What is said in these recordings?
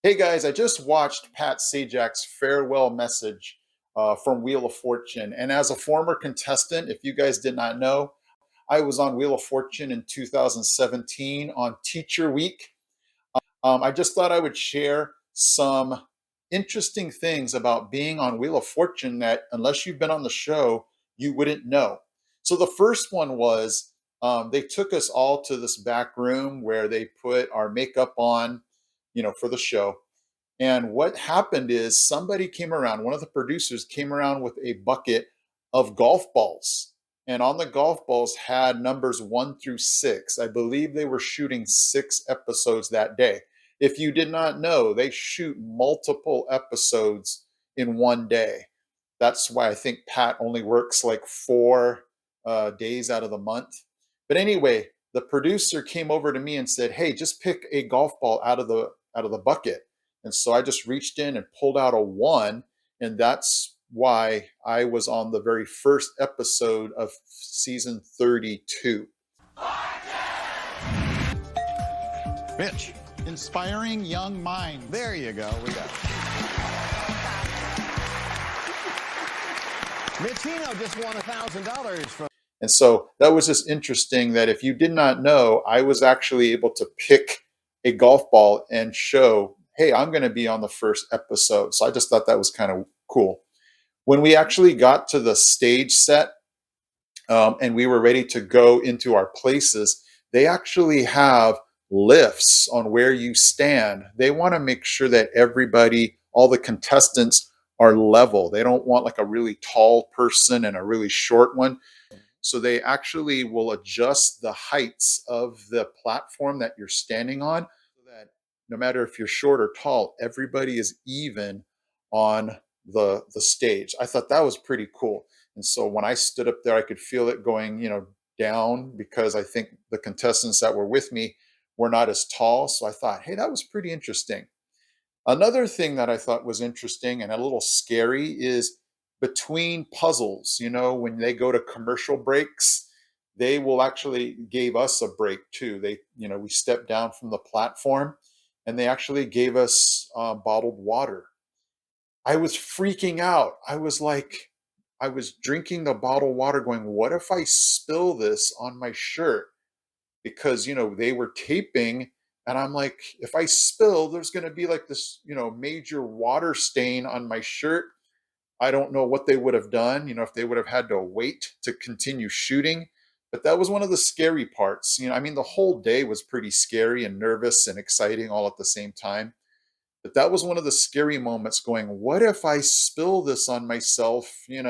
Hey guys, I just watched Pat Sajak's farewell message from Wheel of Fortune. And as a former contestant, if you guys did not know, I was on Wheel of Fortune in 2017 on Teacher Week. I just thought I would share some interesting things about being on Wheel of Fortune that, unless you've been on the show, you wouldn't know. So the first one was they took us all to this back room where they put our makeup on, for the show. And what happened is somebody came around, one of the producers came around with a bucket of golf balls. And on the golf balls had numbers 1 through 6. I believe they were shooting 6 episodes that day. If you did not know, they shoot multiple episodes in one day. That's why I think Pat only works like 4 days out of the month. But anyway, the producer came over to me and said, "Hey, just pick a golf ball out of the bucket." And so I just reached in and pulled out a 1. And that's why I was on the very first episode of season 32. Mitch, inspiring young minds. There you go. We got it. Mitchino just won $1,000 from. And so that was just interesting that if you did not know, I was actually able to pick a golf ball and show, hey, I'm going to be on the first episode. So I just thought that was kind of cool. When we actually got to the stage set and we were ready to go into our places, they actually have lifts on where you stand. They want to make sure that everybody, all the contestants, are level. They don't want like a really tall person and a really short one. So they actually will adjust the heights of the platform that you're standing on so that no matter if you're short or tall, everybody is even on the stage. I thought that was pretty cool. And so when I stood up there, I could feel it going, down, because I think the contestants that were with me were not as tall. So I thought, hey, that was pretty interesting. Another thing that I thought was interesting and a little scary is between puzzles, when they go to commercial breaks, they will actually gave us a break too. We stepped down from the platform and they actually gave us bottled water. I was freaking out. I was drinking the bottled water going, what if I spill this on my shirt? Because they were taping, and I'm like, if I spill, there's going to be like this major water stain on my shirt. I don't know what they would have done, if they would have had to wait to continue shooting. But that was one of the scary parts. I mean, the whole day was pretty scary and nervous and exciting all at the same time. But that was one of the scary moments going, what if I spill this on myself, and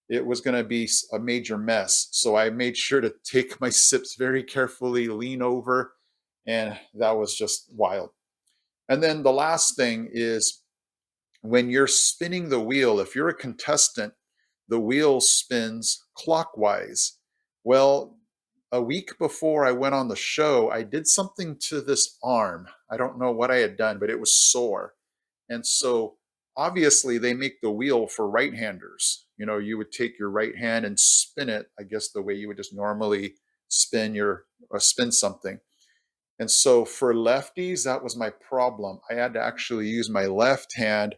it was going to be a major mess. So I made sure to take my sips very carefully, lean over, and that was just wild. And then the last thing is when you're spinning the wheel, if you're a contestant, the wheel spins clockwise. Well, a week before I went on the show, I did something to this arm. I don't know what I had done, but it was sore. And so obviously they make the wheel for right-handers. You would take your right hand and spin it, I guess the way you would just normally spin something. And so for lefties, that was my problem. I had to actually use my left hand.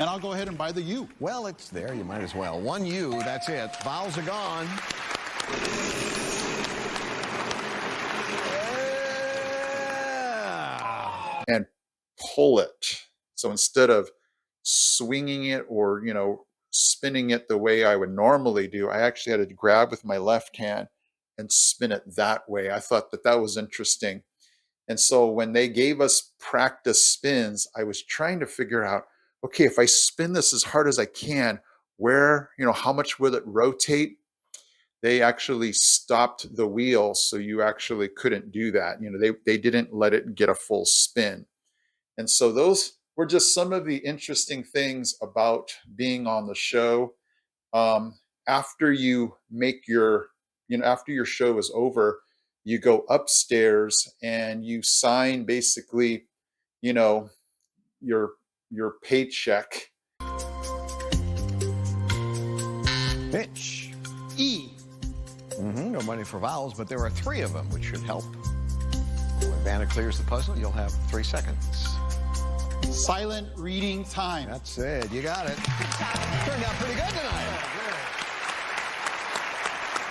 And I'll go ahead and buy the U. Well, it's there. You might as well. 1 U, that's it. Vowels are gone. Yeah. And pull it. So instead of swinging it or, spinning it the way I would normally do, I actually had to grab with my left hand and spin it that way. I thought that was interesting. And so when they gave us practice spins, I was trying to figure out, okay, if I spin this as hard as I can, where, how much will it rotate? They actually stopped the wheel, so you actually couldn't do that. They didn't let it get a full spin. And so those were just some of the interesting things about being on the show. After you make after your show is over, you go upstairs and you sign basically, your paycheck. Mitch. E. Mm-hmm. no money for vowels, but there are 3 of them, which should help. When Vanna clears the puzzle, you'll have 3 seconds. Silent reading time. That's it. You got it. Turned out pretty good tonight.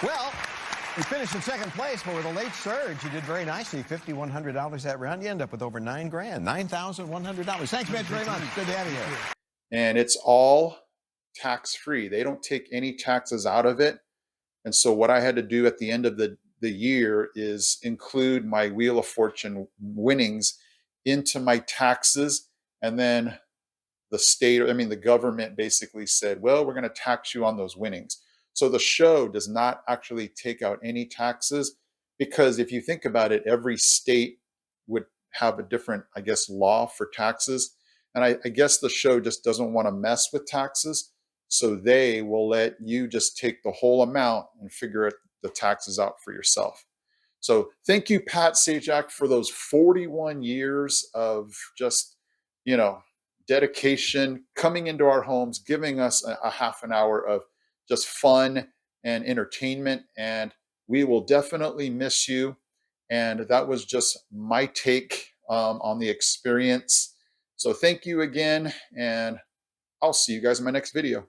Well, you finished in second place, but with a late surge, you did very nicely. $5,100 that round. You end up with over $9 grand, $9,100. Thanks, Mitch, very much. Good to have you here. And it's all tax-free. They don't take any taxes out of it. And so what I had to do at the end of the year is include my Wheel of Fortune winnings into my taxes. And then the government basically said, well, we're going to tax you on those winnings. So the show does not actually take out any taxes, because if you think about it, every state would have a different, I guess, law for taxes. And I guess the show just doesn't want to mess with taxes. So they will let you just take the whole amount and figure the taxes out for yourself. So thank you, Pat Sajak, for those 41 years of just, dedication, coming into our homes, giving us a half an hour of just fun and entertainment. And we will definitely miss you. And that was just my take on the experience. So thank you again, and I'll see you guys in my next video.